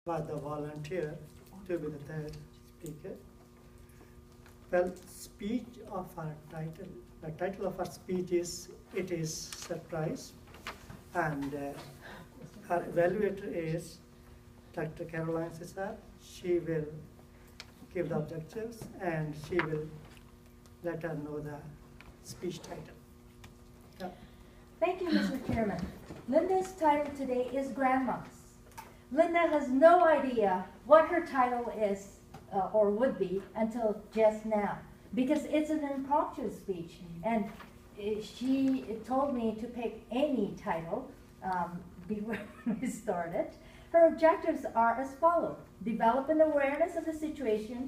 was the volunteer to be the third speaker. Well, speech of our title. The title of our speech is "It is Surprise," and our evaluator is Dr. Caroline Cesar. She will give the objectives and she will let us know the speech title. Yeah. Thank you, Mr. Chairman. Linda's title today is Grandmas. Linda has no idea what her title is or would be until just now, because it's an impromptu speech, and she told me to pick any title before we started. Her objectives are as follows: develop an awareness of the situation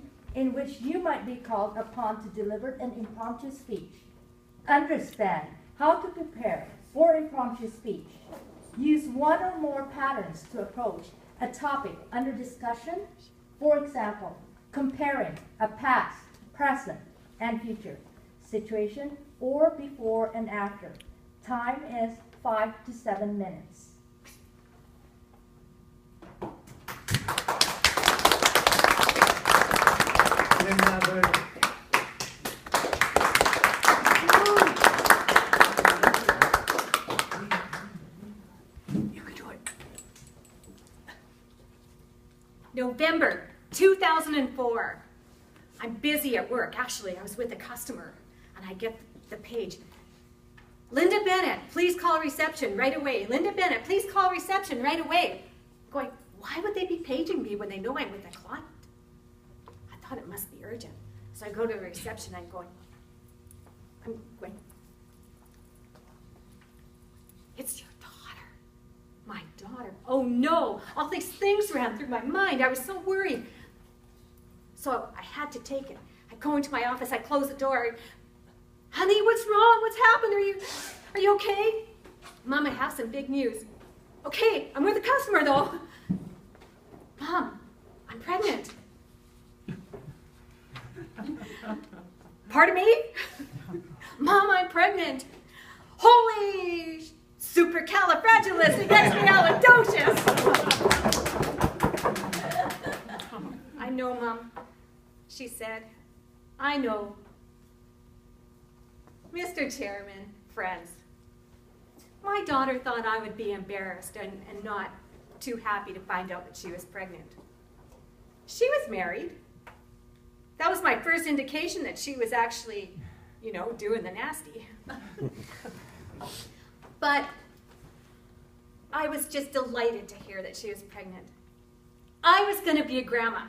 in which you might be called upon to deliver an impromptu speech. Understand how to prepare for impromptu speech. Use one or more patterns to approach a topic under discussion. For example, comparing a past, present, and future situation, or before and after. Time is 5 to 7 minutes. You can do it. November 2004. I'm busy at work. Actually, I was with a customer, and I get the page. Linda Bennett, please call reception right away. Linda Bennett, please call reception right away. Going, why would they be paging me when they know I'm with a client? I thought it must be urgent. So I go to the reception, I'm going, it's your daughter. My daughter. Oh no, all these things ran through my mind. I was so worried. So I had to take it. I go into my office, I close the door. Honey, what's wrong? What's happened? Are you okay? Mom, I have some big news. Okay, I'm with a customer though. Mom, I'm pregnant. Pardon me? Mom, I'm pregnant. Holy supercalifragilisticexpialidocious. I know, Mom, she said. I know. Mr. Chairman, friends, my daughter thought I would be embarrassed and not too happy to find out that she was pregnant. She was married. That was my first indication that she was actually, you know, doing the nasty. But I was just delighted to hear that she was pregnant. I was going to be a grandma.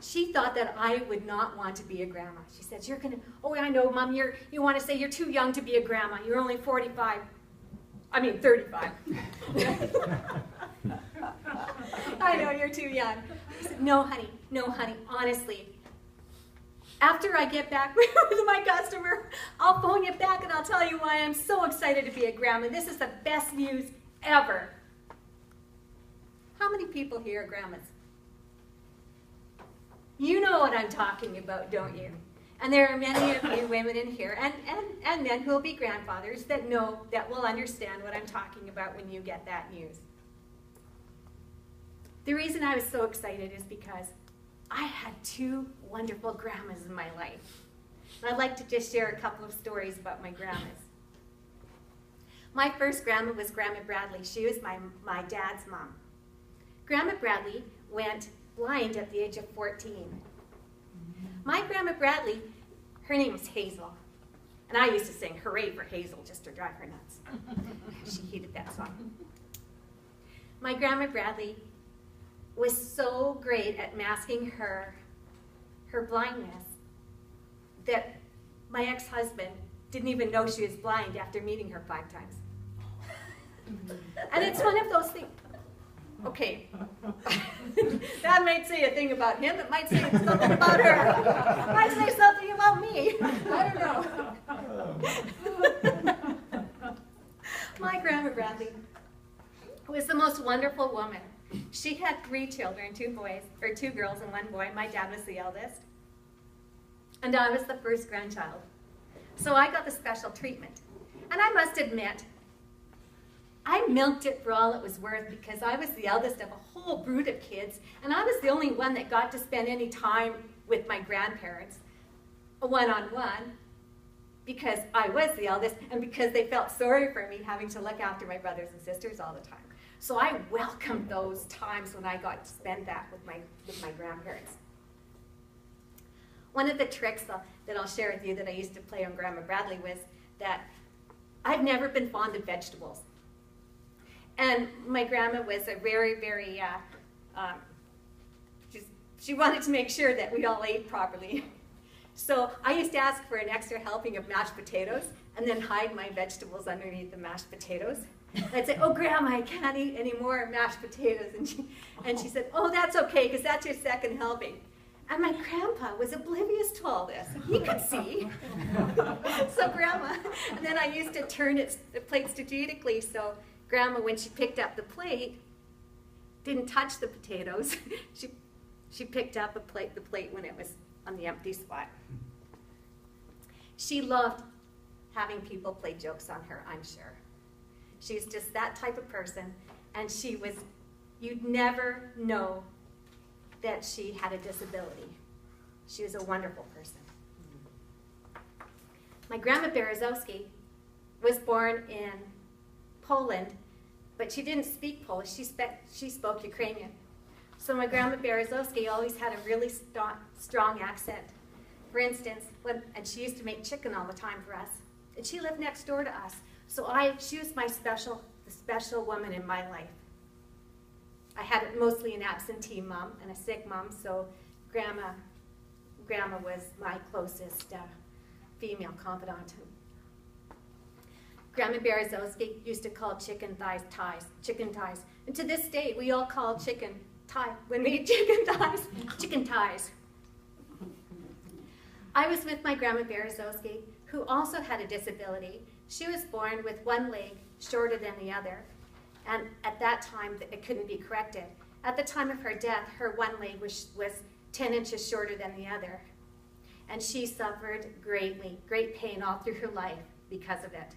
She thought that I would not want to be a grandma. She said, you're going to, oh, I know, Mom, you want to say you're too young to be a grandma. You're only 35. I mean, 35. I know, you're too young. I said, no, honey, honestly. After I get back with my customer, I'll phone you back and I'll tell you why I'm so excited to be a grandma. This is the best news ever. How many people here are grandmas? You know what I'm talking about, don't you? And there are many of you women in here, and men who will be grandfathers that will understand what I'm talking about when you get that news. The reason I was so excited is because I had 2 wonderful grandmas in my life. And I'd like to just share a couple of stories about my grandmas. My first grandma was Grandma Bradley. She was my dad's mom. Grandma Bradley went blind at the age of 14. My Grandma Bradley, her name was Hazel. And I used to sing "Hooray for Hazel" just to drive her nuts. She hated that song. My Grandma Bradley was so great at masking her blindness that my ex-husband didn't even know she was blind after meeting her 5 times. And it's one of those things. Okay, that might say a thing about him. It might say something about her. It might say something about me. I don't know. My Grandma Bradley was the most wonderful woman. She had 3 children, 2 girls and 1 boy. My dad was the eldest. And I was the first grandchild. So I got the special treatment. And I must admit, I milked it for all it was worth because I was the eldest of a whole brood of kids, and I was the only one that got to spend any time with my grandparents, one-on-one, because I was the eldest and because they felt sorry for me having to look after my brothers and sisters all the time. So I welcomed those times when I got to spend that with my grandparents. One of the tricks that I'll share with you that I used to play on Grandma Bradley was that I've never been fond of vegetables. And my grandma was a very, very, she wanted to make sure that we all ate properly. So I used to ask for an extra helping of mashed potatoes and then hide my vegetables underneath the mashed potatoes. And I'd say, oh, Grandma, I can't eat any more mashed potatoes. And she said, oh, that's okay, because that's your second helping. And my grandpa was oblivious to all this. He could see. So Grandma, and then I used to turn the plate strategically so Grandma, when she picked up the plate, didn't touch the potatoes. She picked up the plate when it was on the empty spot. She loved having people play jokes on her, I'm sure. She's just that type of person, and you'd never know that she had a disability. She was a wonderful person. My Grandma Berezowski was born in Poland, but she didn't speak Polish, she spoke Ukrainian. So my Grandma Berezowski always had a really strong accent. For instance, and she used to make chicken all the time for us, and she lived next door to us. So she was the special woman in my life. I had mostly an absentee mom and a sick mom, so Grandma was my closest female confidant. Grandma Berezowski used to call chicken thighs. And to this day, we all call chicken thigh. When we eat chicken thighs. I was with my Grandma Berezowski, who also had a disability. She was born with one leg shorter than the other, and at that time, it couldn't be corrected. At the time of her death, her one leg was 10 inches shorter than the other, and she suffered great pain all through her life because of it.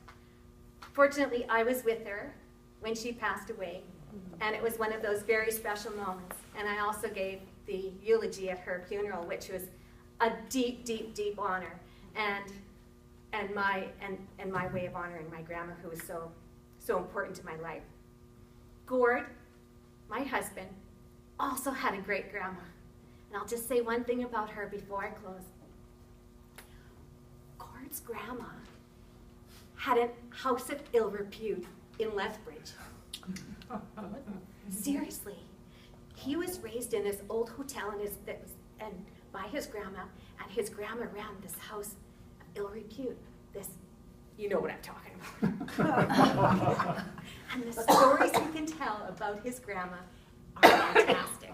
Fortunately, I was with her when she passed away, and it was one of those very special moments, and I also gave the eulogy at her funeral, which was a deep, deep, deep honor, and my way of honoring my grandma, who was so important to my life. Gord, my husband, also had a great grandma, and I'll just say one thing about her before I close. Gord's grandma had a house of ill repute in Lethbridge. Seriously, he was raised in this old hotel and by his grandma, and his grandma ran this house of ill repute. You know what I'm talking about. And the stories he can tell about his grandma are fantastic.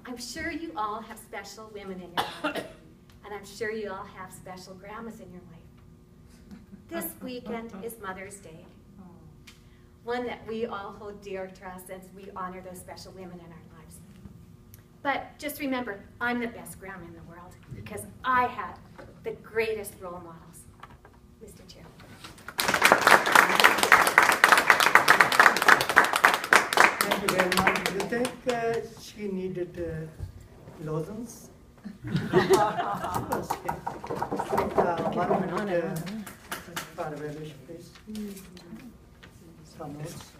I'm sure you all have special women in your life, and I'm sure you all have special grandmas in your life. This weekend is Mother's Day, one that we all hold dear to us as we honor those special women in our lives. But just remember, I'm the best grandma in the world because I had the greatest role models. Mr. Chair. Thank you very much. Do you think she needed lozenges? One minute for evaluation, please. Some notes.